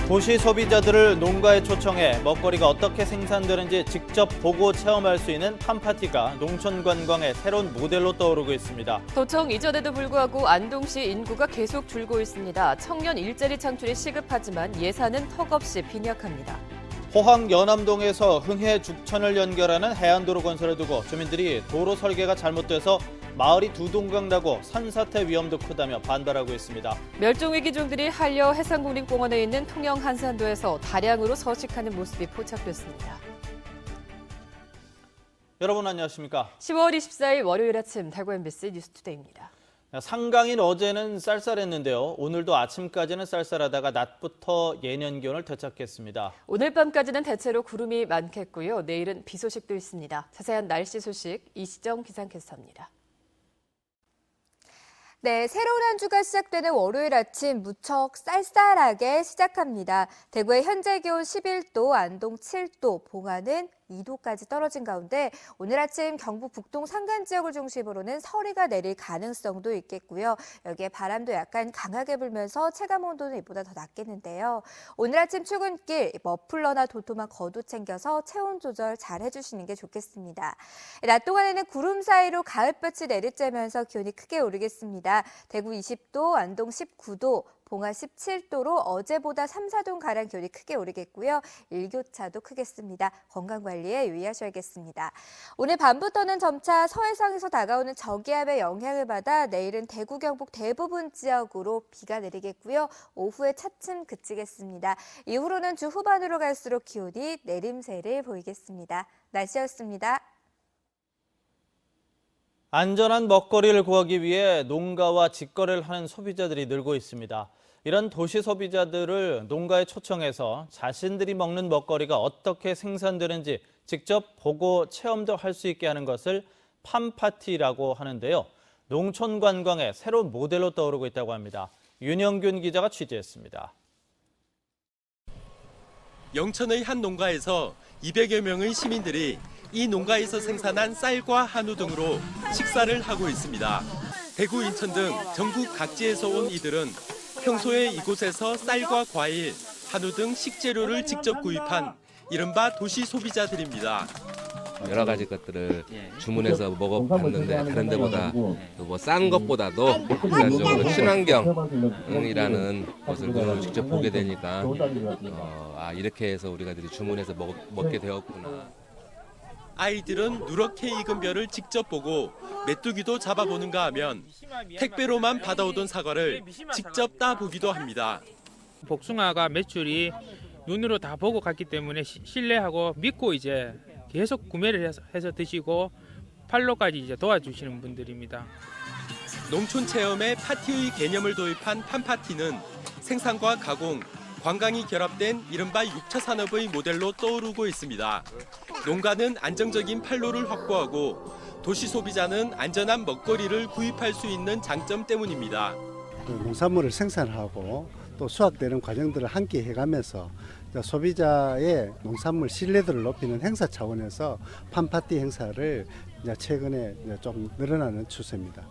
도시 소비자들을 농가에 초청해 먹거리가 어떻게 생산되는지 직접 보고 체험할 수 있는 팜파티가 농촌 관광의 새로운 모델로 떠오르고 있습니다. 도청 이전에도 불구하고 안동시 인구가 계속 줄고 있습니다. 청년 일자리 창출이 시급하지만 예산은 턱없이 빈약합니다. 포항 연암동에서 흥해 죽천을 연결하는 해안도로 건설을 두고 주민들이 도로 설계가 잘못돼서 마을이 두 동강 나고 산사태 위험도 크다며 반발하고 있습니다. 멸종위기종들이 한려 해상국립공원에 있는 통영 한산도에서 다량으로 서식하는 모습이 포착됐습니다. 여러분 안녕하십니까? 10월 24일 월요일 아침 달고 MBC 뉴스투데이입니다. 상강인 어제는 쌀쌀했는데요. 오늘도 아침까지는 쌀쌀하다가 낮부터 예년 기온을 되찾겠습니다. 오늘 밤까지는 대체로 구름이 많겠고요. 내일은 비 소식도 있습니다. 자세한 날씨 소식 이시정 기상캐스터입니다. 네, 새로운 한 주가 시작되는 월요일 아침 무척 쌀쌀하게 시작합니다. 대구의 현재 기온 11도, 안동 7도, 봉화는 2도까지 떨어진 가운데 오늘 아침 경북 북동 산간 지역을 중심으로는 서리가 내릴 가능성도 있겠고요. 여기에 바람도 약간 강하게 불면서 체감 온도는 이보다 더 낮겠는데요. 오늘 아침 출근길 머플러나 도톰한 겉옷 챙겨서 체온 조절 잘 해주시는 게 좋겠습니다. 낮 동안에는 구름 사이로 가을볕이 내리쬐면서 기온이 크게 오르겠습니다. 대구 20도, 안동 19도, 봉화 17도로 어제보다 3, 4도가량 기온이 크게 오르겠고요. 일교차도 크겠습니다. 건강관리에 유의하셔야겠습니다. 오늘 밤부터는 점차 서해상에서 다가오는 저기압의 영향을 받아 내일은 대구, 경북 대부분 지역으로 비가 내리겠고요. 오후에 차츰 그치겠습니다. 이후로는 주 후반으로 갈수록 기온이 내림세를 보이겠습니다. 날씨였습니다. 안전한 먹거리를 구하기 위해 농가와 직거래를 하는 소비자들이 늘고 있습니다. 이런 도시 소비자들을 농가에 초청해서 자신들이 먹는 먹거리가 어떻게 생산되는지 직접 보고 체험도 할 수 있게 하는 것을 팜파티라고 하는데요. 농촌 관광의 새로운 모델로 떠오르고 있다고 합니다. 윤영균 기자가 취재했습니다. 영천의 한 농가에서 200여 명의 시민들이 이 농가에서 생산한 쌀과 한우 등으로 식사를 하고 있습니다. 대구, 인천 등 전국 각지에서 온 이들은 평소에 이곳에서 쌀과 과일, 한우 등 식재료를 직접 구입한 이른바 도시 소비자들입니다. 여러 가지 것들을 주문해서 먹어봤는데 다른 데보다 뭐 싼 것보다도 일반적으로 친환경이라는 것을 오늘 직접 보게 되니까 이렇게 해서 우리가 주문해서 먹게 되었구나. 아이들은 누렇게 익은 벼를 직접 보고 메뚜기도 잡아보는가 하면 택배로만 받아오던 사과를 직접 따보기도 합니다. 복숭아가 매출이 눈으로 다 보고 갔기 때문에 신뢰하고 믿고 이제 계속 구매를 해서 드시고 팔로까지 이제 도와주시는 분들입니다. 농촌 체험에 파티의 개념을 도입한 팜파티는 생산과 가공, 관광이 결합된 이른바 6차 산업의 모델로 떠오르고 있습니다. 농가는 안정적인 판로를 확보하고 도시 소비자는 안전한 먹거리를 구입할 수 있는 장점 때문입니다. 농산물을 생산하고 또 수확되는 과정들을 함께 해가면서 소비자의 농산물 신뢰도를 높이는 행사 차원에서 팜파티 행사를 최근에 좀 늘어나는 추세입니다.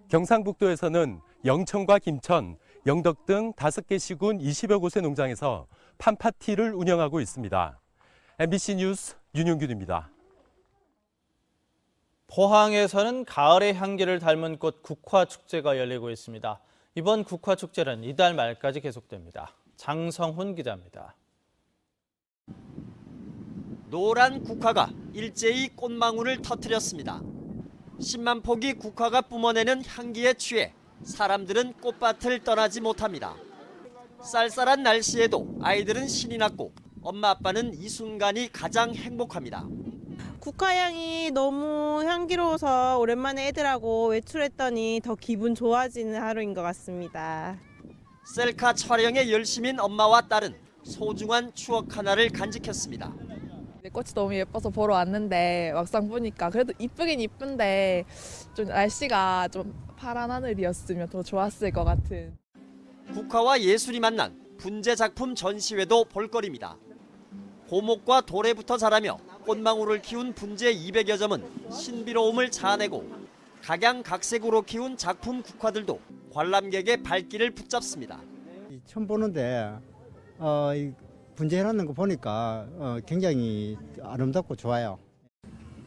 경상북도에서는 영천과 김천, 영덕 등 5개 시군 20여 곳의 농장에서 팜파티를 운영하고 있습니다. MBC 뉴스 윤용균입니다. 포항에서는 가을의 향기를 닮은 꽃 국화축제가 열리고 있습니다. 이번 국화축제는 이달 말까지 계속됩니다. 장성훈 기자입니다. 노란 국화가 일제히 꽃망울을 터뜨렸습니다. 10만 폭의 국화가 뿜어내는 향기에 취해 사람들은 꽃밭을 떠나지 못합니다. 쌀쌀한 날씨에도 아이들은 신이 났고 엄마 아빠는 이 순간이 가장 행복합니다. 국화향이 너무 향기로워서 오랜만에 애들하고 외출했더니 더 기분 좋아지는 하루인 것 같습니다. 셀카 촬영에 열심인 엄마와 딸은 소중한 추억 하나를 간직했습니다. 꽃이 너무 예뻐서 보러 왔는데 막상 보니까 그래도 이쁘긴 이쁜데 좀 날씨가 좀 파란 하늘이었으면 더 좋았을 것 같은. 국화와 예술이 만난 분재 작품 전시회도 볼거리입니다. 고목과 돌에부터 자라며 꽃망울을 키운 분재 200여 점은 신비로움을 자아내고 각양각색으로 키운 작품 국화들도 관람객의 발길을 붙잡습니다. 처음 보는데 분재해놓는 거 보니까 굉장히 아름답고 좋아요.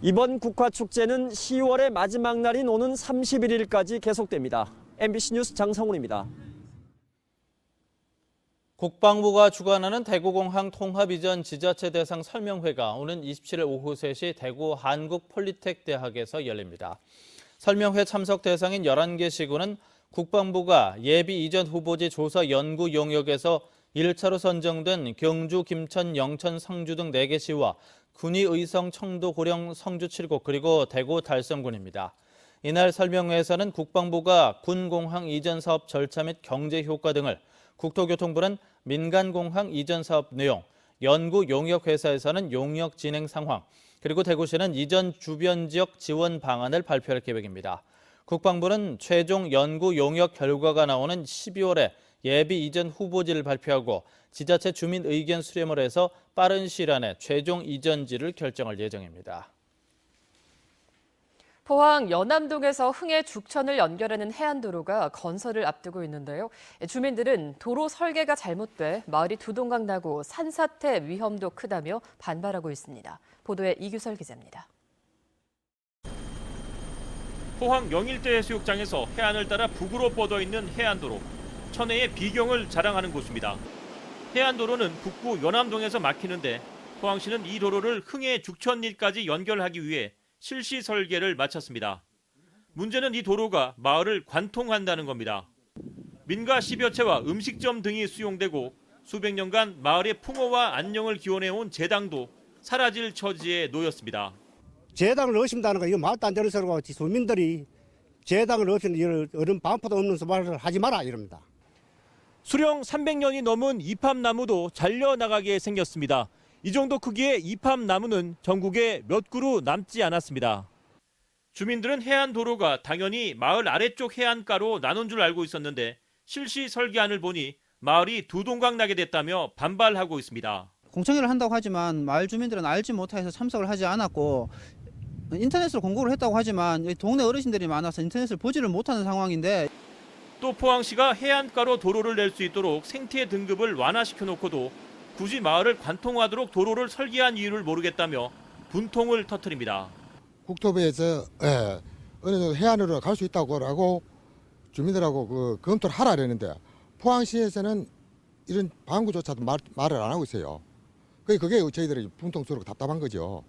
이번 국화축제는 10월의 마지막 날인 오는 31일까지 계속됩니다. MBC 뉴스 장성훈입니다. 국방부가 주관하는 대구공항 통합 이전 지자체 대상 설명회가 오는 27일 오후 3시 대구 한국폴리텍대학에서 열립니다. 설명회 참석 대상인 11개 시군은 국방부가 예비 이전 후보지 조사 연구 용역에서 1차로 선정된 경주, 김천, 영천, 성주 등 4개 시와 군위, 의성, 청도, 고령, 성주 7곳 그리고 대구 달성군입니다. 이날 설명회에서는 국방부가 군공항 이전 사업 절차 및 경제 효과 등을, 국토교통부는 민간공항 이전 사업 내용, 연구 용역 회사에서는 용역 진행 상황, 그리고 대구시는 이전 주변 지역 지원 방안을 발표할 계획입니다. 국방부는 최종 연구 용역 결과가 나오는 12월에 예비 이전 후보지를 발표하고 지자체 주민 의견 수렴을 해서 빠른 시일 안에 최종 이전지를 결정할 예정입니다. 포항 연암동에서 흥해 죽천을 연결하는 해안도로가 건설을 앞두고 있는데요. 주민들은 도로 설계가 잘못돼 마을이 두동강 나고 산사태 위험도 크다며 반발하고 있습니다. 보도에 이규설 기자입니다. 포항 영일대 해수욕장에서 해안을 따라 북으로 뻗어 있는 해안도로. 천혜의 비경을 자랑하는 곳입니다. 해안도로는 북구 연암동에서 막히는데 포항시는 이 도로를 흥해 죽천리까지 연결하기 위해 실시 설계를 마쳤습니다. 문제는 이 도로가 마을을 관통한다는 겁니다. 민가 10여 채와 음식점 등이 수용되고 수백 년간 마을의 풍어와 안녕을 기원해온 제당도 사라질 처지에 놓였습니다. 제당을 없앤다는 거 이거 말도 안 되는 소리고 주민들이 제당을 없애는 어른 반포도 없는 말을 하지 마라 이럽니다. 수령 300년이 넘은 이팝나무도 잘려나가게 생겼습니다. 이 정도 크기의 이팝나무는 전국에 몇 그루 남지 않았습니다. 주민들은 해안도로가 당연히 마을 아래쪽 해안가로 나눈 줄 알고 있었는데 실시 설계안을 보니 마을이 두동강 나게 됐다며 반발하고 있습니다. 공청회를 한다고 하지만 마을 주민들은 알지 못해서 참석을 하지 않았고 인터넷으로 공고를 했다고 하지만 동네 어르신들이 많아서 인터넷을 보지를 못하는 상황인데 또 포항시가 해안가로 도로를 낼 수 있도록 생태 등급을 완화시켜 놓고도 굳이 마을을 관통하도록 도로를 설계한 이유를 모르겠다며 분통을 터뜨립니다. 국토부에서 어느 정도 해안으로 갈 수 있다고 하고 주민들하고 검토를 하라 그랬는데 포항시에서는 이런 방구조차도 말을 안 하고 있어요. 그게 저희들이 분통스럽고 답답한 거죠.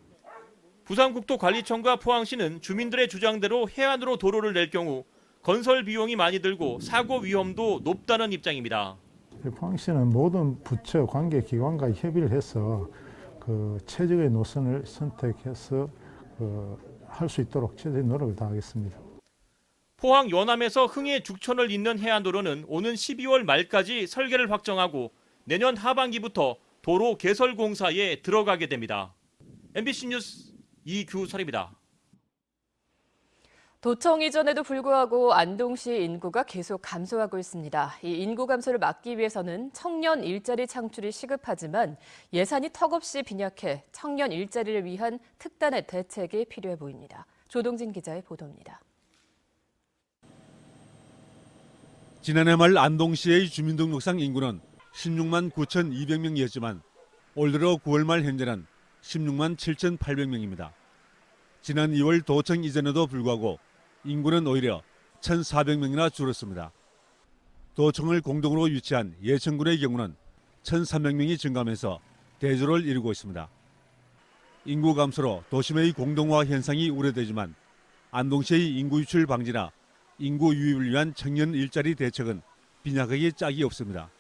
부산국토관리청과 포항시는 주민들의 주장대로 해안으로 도로를 낼 경우 건설 비용이 많이 들고 사고 위험도 높다는 입장입니다. 포항시는 모든 부처 관계 기관과 협의를 해서 최적의 노선을 선택해서 할 수 있도록 최대한 노력을 다하겠습니다. 포항 연암에서 흥해 죽천을 잇는 해안도로는 오는 12월 말까지 설계를 확정하고 내년 하반기부터 도로 개설 공사에 들어가게 됩니다. MBC 뉴스 이규설입니다. 도청 이전에도 불구하고 안동시 인구가 계속 감소하고 있습니다. 이 인구 감소를 막기 위해서는 청년 일자리 창출이 시급하지만 예산이 턱없이 빈약해 청년 일자리를 위한 특단의 대책이 필요해 보입니다. 조동진 기자의 보도입니다. 지난해 말 안동시의 주민등록상 인구는 16만 9,200명이었지만 올 들어 9월 말 현재는 16만 7,800명입니다. 지난 2월 도청 이전에도 불구하고 인구는 오히려 1,400명이나 줄었습니다. 도청을 공동으로 유치한 예천군의 경우는 1,300명이 증가하면서 대조를 이루고 있습니다. 인구 감소로 도심의 공동화 현상이 우려되지만 안동시의 인구 유출 방지나 인구 유입을 위한 청년 일자리 대책은 빈약하게 짝이 없습니다.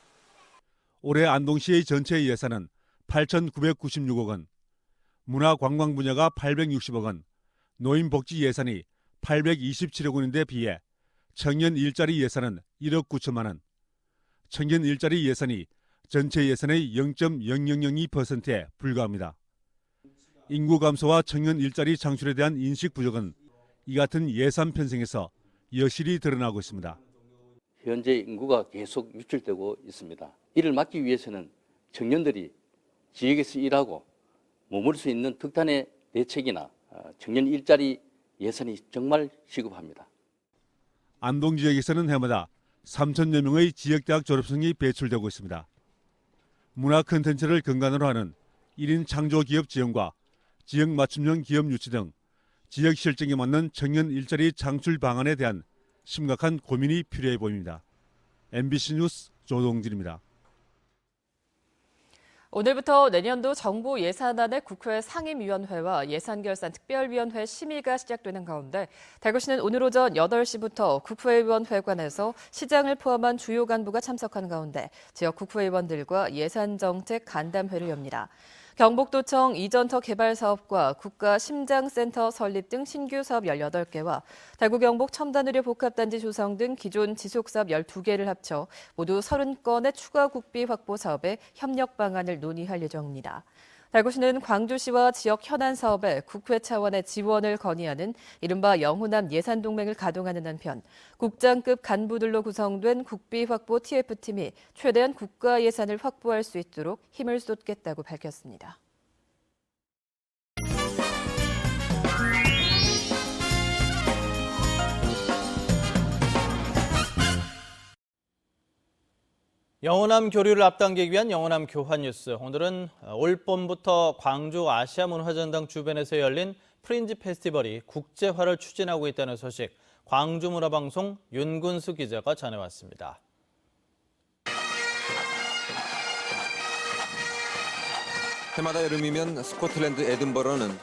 올해 안동시의 전체 예산은 8,996억 원, 문화관광 분야가 860억 원, 노인복지 예산이 827억 원인데 비해 청년 일자리 예산은 1억 9천만 원, 청년 일자리 예산이 전체 예산의 0.0002%에 불과합니다. 인구 감소와 청년 일자리 창출에 대한 인식 부족은 이 같은 예산 편성에서 여실히 드러나고 있습니다. 현재 인구가 계속 유출되고 있습니다. 이를 막기 위해서는 청년들이 지역에서 일하고 머물 수 있는 특단의 대책이나 청년 일자리 예산이 정말 시급합니다. 안동 지역에서는 해마다 3천여 명의 지역대학 졸업생이 배출되고 있습니다. 문화 콘텐츠를 근간으로 하는 1인 창조기업 지원과 지역 맞춤형 기업 유치 등 지역 실정에 맞는 청년 일자리 창출 방안에 대한 심각한 고민이 필요해 보입니다. MBC 뉴스 조동진입니다. 오늘부터 내년도 정부 예산안의 국회 상임위원회와 예산결산특별위원회 심의가 시작되는 가운데 대구시는 오늘 오전 8시부터 국회의원회관에서 시장을 포함한 주요 간부가 참석한 가운데 지역 국회의원들과 예산정책 간담회를 엽니다. 경북도청 이전터 개발 사업과 국가심장센터 설립 등 신규 사업 18개와 대구 경북 첨단의료 복합단지 조성 등 기존 지속사업 12개를 합쳐 모두 30건의 추가 국비 확보 사업에 협력 방안을 논의할 예정입니다. 대구시는 광주시와 지역 현안 사업에 국회 차원의 지원을 건의하는 이른바 영호남 예산동맹을 가동하는 한편 국장급 간부들로 구성된 국비 확보 TF팀이 최대한 국가 예산을 확보할 수 있도록 힘을 쏟겠다고 밝혔습니다. 영호남 교류를 앞당기기 위한 영호남 교환 뉴스. 오늘은 올 봄부터 광주 아시아문화전당 주변에서 열린 프린지 페스티벌이 국제화를 추진하고 있다는 소식, 광주문화방송 윤근수 기자가 전해왔습니다. 해마다 여름이면 스코틀랜드 에든버러는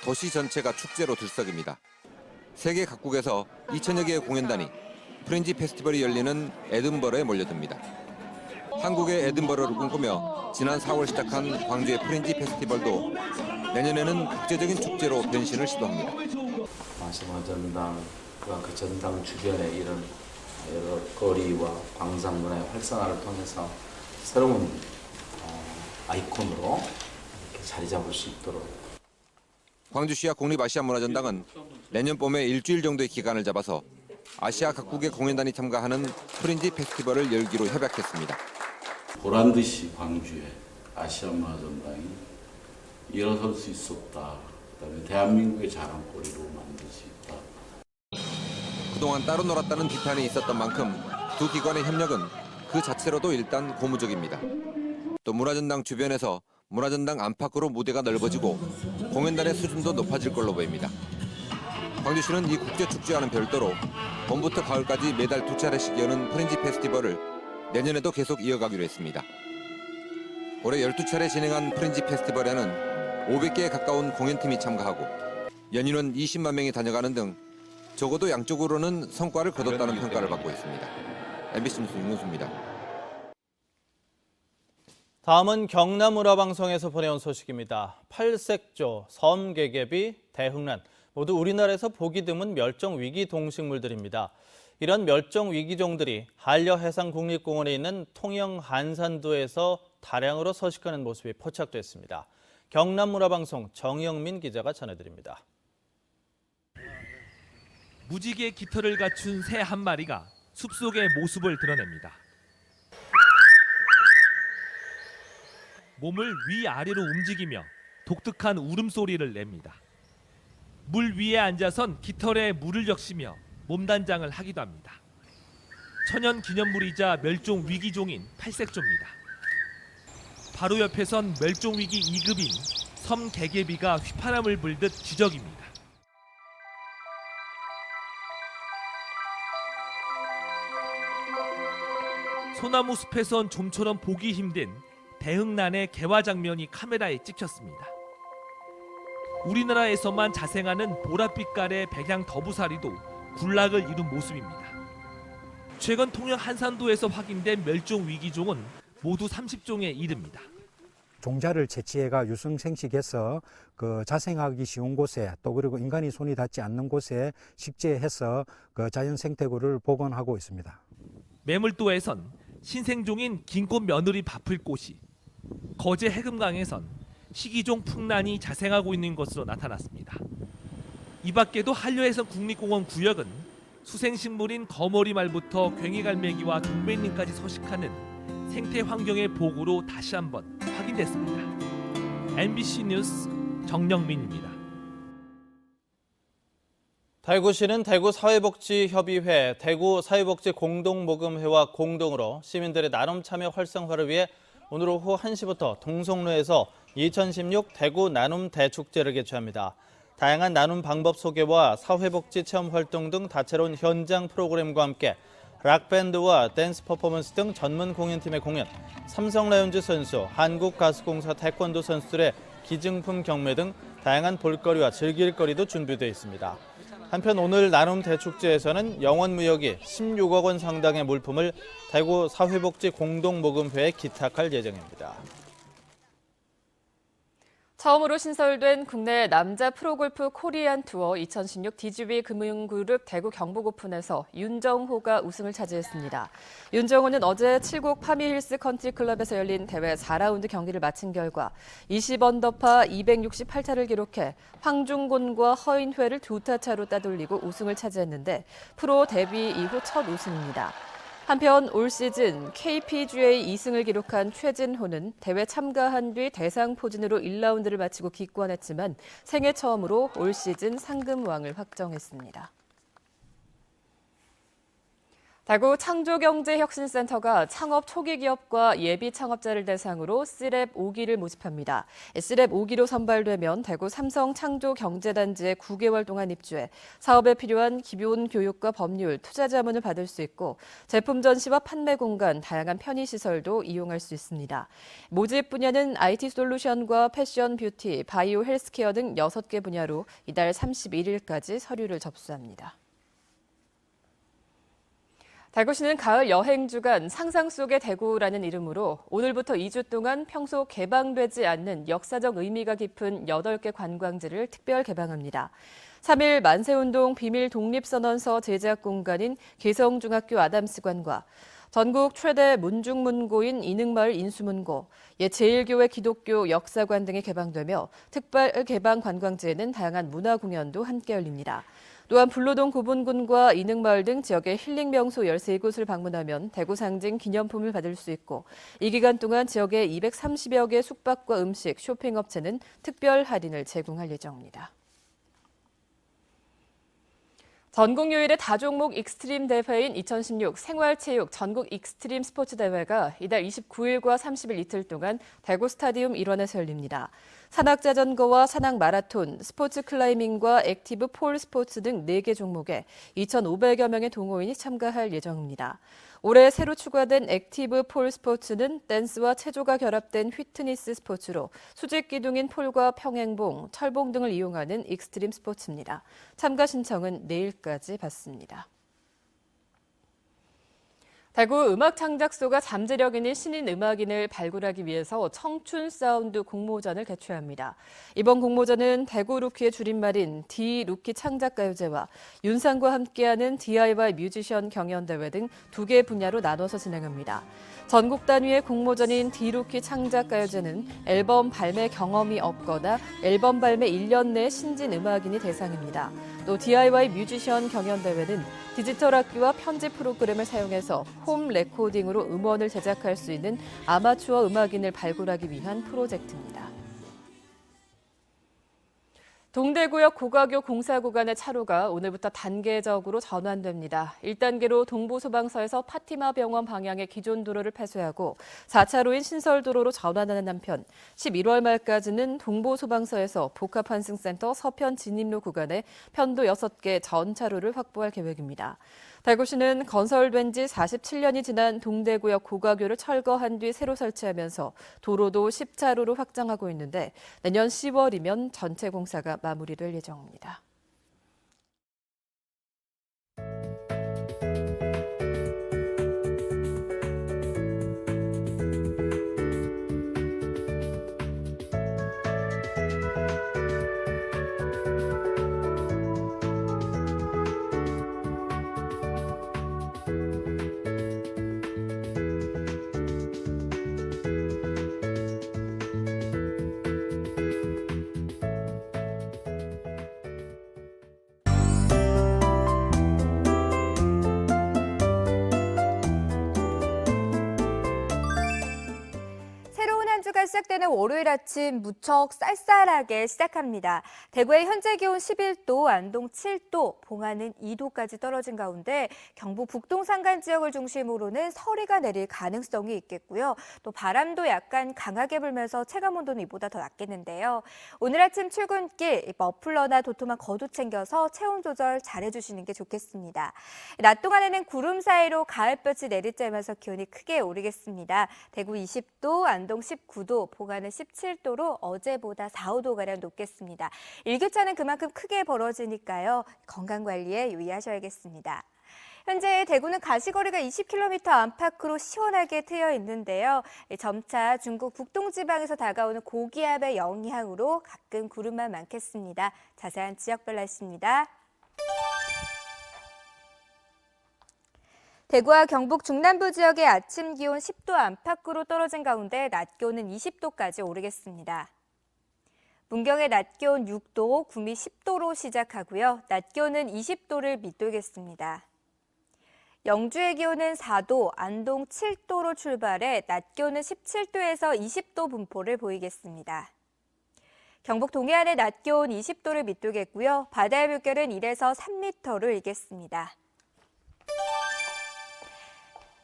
도시 전체가 축제로 들썩입니다. 세계 각국에서 2천여 개의 공연단이 프린지 페스티벌이 열리는 에든버러에 몰려듭니다. 한국의 에든버러를 꿈꾸며 지난 4월 시작한 광주의 프린지 페스티벌도 내년에는 국제적인 축제로 변신을 시도합니다. 아시아문화전당과 그 전당 주변의 이런 여러 거리와 광산 문화의 활성화를 통해서 새로운 아이콘으로 이렇게 자리 잡을 수 있도록. 광주시와 국립아시아문화전당은 내년 봄에 일주일 정도의 기간을 잡아서 아시아 각국의 공연단이 참가하는 프린지 페스티벌을 열기로 협약했습니다. 보란 듯이 광주에 아시아문화전당이 일어설 수 있었다. 그다음에 대한민국의 자랑거리로 만들 수 있다. 그동안 따로 놀았다는 비판이 있었던 만큼 두 기관의 협력은 그 자체로도 일단 고무적입니다. 또 문화전당 주변에서 문화전당 안팎으로 무대가 넓어지고 공연단의 수준도 높아질 걸로 보입니다. 광주시는 이 국제축제와는 별도로 봄부터 가을까지 매달 2차례씩 여는 프린지 페스티벌을 내년에도 계속 이어가기로 했습니다. 올해 12차례 진행한 프린지 페스티벌에는 500개에 가까운 공연팀이 참가하고 연인원 20만 명이 다녀가는 등 적어도 양쪽으로는 성과를 거뒀다는 평가를 받고 있습니다. MBC 뉴스 윤근수입니다. 다음은 경남문화방송에서 보내온 소식입니다. 팔색조, 섬개개비, 대흥란 모두 우리나라에서 보기 드문 멸종위기 동식물들입니다. 이런 멸종위기종들이 한려해상국립공원에 있는 통영한산도에서 다량으로 서식하는 모습이 포착됐습니다. 경남문화방송 정영민 기자가 전해드립니다. 무지개 깃털을 갖춘 새 한 마리가 숲속의 모습을 드러냅니다. 몸을 위아래로 움직이며 독특한 울음소리를 냅니다. 물 위에 앉아선 깃털에 물을 적시며 몸단장을 하기도 합니다. 천연 기념물이자 멸종 위기종인 팔색조입니다. 바로 옆에선 멸종 위기 2급인 섬개개비가 휘파람을 불듯 지저깁니다. 소나무 숲에선 좀처럼 보기 힘든 대흥란의 개화 장면이 카메라에 찍혔습니다. 우리나라에서만 자생하는 보랏빛깔의 백양 더부사리도 군락을 이룬 모습입니다. 최근 통영 한산도에서 확인된 멸종 위기종은 모두 30종에 이릅니다. 종자를 채취해가 유승생식해서 그 자생하기 쉬운 곳에 또 그리고 인간이 손이 닿지 않는 곳에 식재해서 그 자연 생태구를 복원하고 있습니다. 매물도에선 신생종인 긴꽃 며느리 바풀꽃이, 거제 해금강에선 시기종 풍란이 자생하고 있는 것으로 나타났습니다. 이 밖에도 한려해상 국립공원 구역은 수생식물인 거머리말부터 괭이갈매기와 동백님까지 서식하는 생태 환경의 보고로 다시 한번 확인됐습니다. MBC 뉴스 정영민입니다. 대구시는 대구사회복지협의회, 대구사회복지공동모금회와 공동으로 시민들의 나눔 참여 활성화를 위해 오늘 오후 1시부터 동성로에서 2016 대구 나눔 대축제를 개최합니다. 다양한 나눔 방법 소개와 사회복지 체험 활동 등 다채로운 현장 프로그램과 함께 락밴드와 댄스 퍼포먼스 등 전문 공연팀의 공연, 삼성 라이온즈 선수, 한국가스공사 태권도 선수들의 기증품 경매 등 다양한 볼거리와 즐길거리도 준비되어 있습니다. 한편 오늘 나눔 대축제에서는 영원무역이 16억 원 상당의 물품을 대구 사회복지 공동모금회에 기탁할 예정입니다. 처음으로 신설된 국내 남자 프로골프 코리안 투어 2016 DGB 금융그룹 대구 경북 오픈에서 윤정호가 우승을 차지했습니다. 윤정호는 어제 7곡 파미힐스 컨트리클럽에서 열린 대회 4라운드 경기를 마친 결과 20언더파 268타를 기록해 황중곤과 허인회를 2타 차로 따돌리고 우승을 차지했는데 프로 데뷔 이후 첫 우승입니다. 한편 올 시즌 KPGA 2승을 기록한 최진호는 대회 참가한 뒤 대상 포진으로 1라운드를 마치고 기권했지만 생애 처음으로 올 시즌 상금왕을 확정했습니다. 대구 창조경제혁신센터가 창업 초기 기업과 예비 창업자를 대상으로 C랩 5기를 모집합니다. C랩 5기로 선발되면 대구 삼성 창조경제단지에 9개월 동안 입주해 사업에 필요한 기본 교육과 법률, 투자 자문을 받을 수 있고 제품 전시와 판매 공간, 다양한 편의시설도 이용할 수 있습니다. 모집 분야는 IT 솔루션과 패션, 뷰티, 바이오 헬스케어 등 6개 분야로 이달 31일까지 서류를 접수합니다. 대구시는 가을 여행 주간 상상 속의 대구라는 이름으로 오늘부터 2주 동안 평소 개방되지 않는 역사적 의미가 깊은 8개 관광지를 특별 개방합니다. 3일 만세운동 비밀 독립선언서 제작 공간인 개성중학교 아담스관과 전국 최대 문중문고인 이능마을 인수문고, 옛 제일교회 기독교 역사관 등이 개방되며 특별 개방 관광지에는 다양한 문화 공연도 함께 열립니다. 또한 불로동 구분군과 이능마을 등 지역의 힐링 명소 13곳을 방문하면 대구 상징 기념품을 받을 수 있고 이 기간 동안 지역의 230여 개 숙박과 음식, 쇼핑업체는 특별 할인을 제공할 예정입니다. 전국 유일의 다종목 익스트림 대회인 2016 생활체육 전국 익스트림 스포츠 대회가 이달 29일과 30일 이틀 동안 대구 스타디움 일원에서 열립니다. 산악자전거와 산악마라톤, 스포츠 클라이밍과 액티브 폴 스포츠 등 4개 종목에 2,500여 명의 동호인이 참가할 예정입니다. 올해 새로 추가된 액티브 폴 스포츠는 댄스와 체조가 결합된 휘트니스 스포츠로 수직 기둥인 폴과 평행봉, 철봉 등을 이용하는 익스트림 스포츠입니다. 참가 신청은 내일까지 받습니다. 대구 음악창작소가 잠재력 있는 신인 음악인을 발굴하기 위해서 청춘 사운드 공모전을 개최합니다. 이번 공모전은 대구 루키의 줄임말인 D-루키 창작가요제와 윤상과 함께하는 DIY 뮤지션 경연대회 등 2개 분야로 나눠서 진행합니다. 전국 단위의 공모전인 D-루키 창작가요제는 앨범 발매 경험이 없거나 앨범 발매 1년 내 신진 음악인이 대상입니다. 또 DIY 뮤지션 경연대회는 디지털 악기와 편집 프로그램을 사용해서 홈 레코딩으로 음원을 제작할 수 있는 아마추어 음악인을 발굴하기 위한 프로젝트입니다. 동대구역 고가교 공사 구간의 차로가 오늘부터 단계적으로 전환됩니다. 1단계로 동부소방서에서 파티마 병원 방향의 기존 도로를 폐쇄하고 4차로인 신설도로로 전환하는 한편 11월 말까지는 동부소방서에서 복합환승센터 서편 진입로 구간에 편도 6개 전 차로를 확보할 계획입니다. 대구시는 건설된 지 47년이 지난 동대구역 고가교를 철거한 뒤 새로 설치하면서 도로도 10차로로 확장하고 있는데 내년 10월이면 전체 공사가 마무리될 예정입니다. 시작되는 월요일 아침 무척 쌀쌀하게 시작합니다. 대구의 현재 기온 11도, 안동 7도, 봉화는 2도까지 떨어진 가운데 경북 북동 산간 지역을 중심으로는 서리가 내릴 가능성이 있겠고요. 또 바람도 약간 강하게 불면서 체감온도는 이보다 더 낮겠는데요. 오늘 아침 출근길 머플러나 도톰한 겉옷 챙겨서 체온 조절 잘해주시는 게 좋겠습니다. 낮 동안에는 구름 사이로 가을볕이 내리쬐면서 기온이 크게 오르겠습니다. 대구 20도, 안동 19도, 봉화는 17도로 어제보다 4, 5도가량 높겠습니다. 일교차는 그만큼 크게 벌어지니까요. 건강관리에 유의하셔야겠습니다. 현재 대구는 가시거리가 20km 안팎으로 시원하게 트여 있는데요. 점차 중국 북동지방에서 다가오는 고기압의 영향으로 가끔 구름만 많겠습니다. 자세한 지역별 날씨입니다. 대구와 경북 중남부 지역의 아침 기온 10도 안팎으로 떨어진 가운데 낮 기온은 20도까지 오르겠습니다. 문경의 낮 기온 6도, 구미 10도로 시작하고요. 낮 기온은 20도를 밑돌겠습니다. 영주의 기온은 4도, 안동 7도로 출발해 낮 기온은 17도에서 20도 분포를 보이겠습니다. 경북 동해안의 낮 기온 20도를 밑돌겠고요. 바다의 물결은 1에서 3m를 일겠습니다.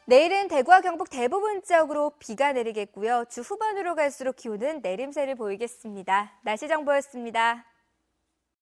내일은 대구와 경북 대부분 지역으로 비가 내리겠고요. 주 후반으로 갈수록 기온은 내림세를 보이겠습니다. 날씨 정보였습니다.